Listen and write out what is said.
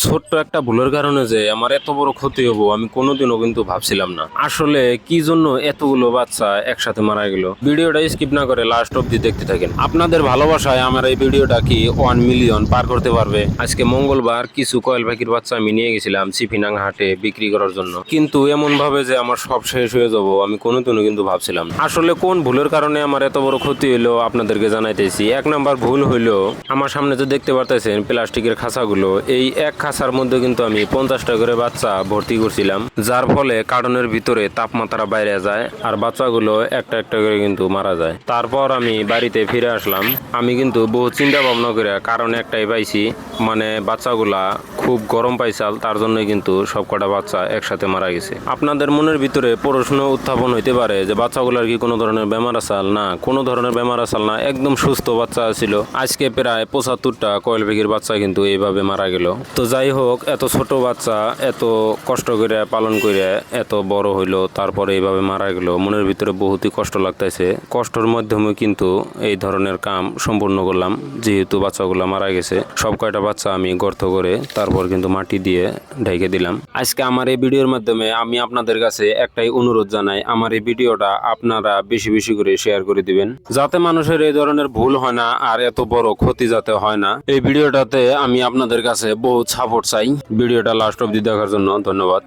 ছোট্ট একটা ভুলের কারণে যে আমার এত বড় ক্ষতি হবো আমি কোনোদিনও কিন্তু ভাবছিলাম না। আসলে কি জন্য এতগুলো বাচ্চা একসাথে মারা গেল, ভিডিওটা স্কিপ না করে লাস্ট অব্দি দেখতে থাকেন। আপনাদের ভালোবাসায় আমার এই ভিডিওটা কি 1 মিলিয়ন পার করতে পারবে। আজকে মঙ্গলবার কিছু কয়েল পাখির বাচ্চা আমি নিয়ে গেছিলাম চিফিনাং হাটে বিক্রি করার জন্য, কিন্তু এমন ভাবে যে আমার সব শেষ হয়ে যাবো আমি কোনোদিনও কিন্তু ভাবছিলাম না। আসলে কোন ভুলের কারণে আমার এত বড় ক্ষতি হইলো আপনাদেরকে জানাইতেছি। 1 নাম্বার ভুল হইলো, আমার সামনে তো দেখতে পারতেছেন প্লাস্টিকের খাঁচাগুলো, এই এক খাঁচার মধ্যে কিন্তু আমি 50টা করে বাচ্চা ভর্তি করছিলাম, যার ফলে কার্টনের ভিতরে তাপমাত্রা বাইরে যায় আর বাচ্চাগুলো একটা একটা করে কিন্তু মারা যায়। তারপর আমি বাড়িতে ফিরে আসলাম। আমি কিন্তু বহু চিন্তা ভাবনা করে কারণ একটাই পাইছি, মানে বাচ্চাগুলা খুব গরম পাইছাল, তার জন্যই কিন্তু সবকটা বাচ্চা একসাথে মারা গেছে। আপনাদের মনের ভিতরে প্রশ্ন উত্থাপন হইতে পারে যে বাচ্চাগুলার কি কোনো ধরনের বেমার আসাল? না, কোনো ধরনের বেমার আসাল না, একদম সুস্থ বাচ্চা ছিল। আজকে প্রায় 75টা কয়েল পাখির বাচ্চা কিন্তু এইভাবে মারা গেল। তো যাই হোক, এত ছোট বাচ্চা এত কষ্ট করে পালন করে এত বড় হইলো, তারপরে এইভাবে মারা গেল, মনের ভিতরে বহুতই কষ্ট লাগতেছে। কষ্টের মাধ্যমে কিন্তু এই ধরনের কাম সম্পূর্ণ করলাম, যেহেতু বাচ্চাগুলো মারা গেছে। সব কয়টা বাচ্চা আমি গর্ত করে তারপর কিন্তু মাটি দিয়ে ঢেকে দিলাম। আজকে আমার এই ভিডিওর মাধ্যমে আমি আপনাদের কাছে একটাই অনুরোধ জানাই, আমার এই ভিডিওটা আপনারা বেশি বেশি করে শেয়ার করে দিবেন, যাতে মানুষের এই ধরনের ভুল হয় না আর এত বড় ক্ষতি যাতে হয় না। এই ভিডিওটাতে আমি আপনাদের কাছে বহুত সাপোর্ট চাই। ভিডিওটা লাস্ট অবধি দেখার জন্য ধন্যবাদ।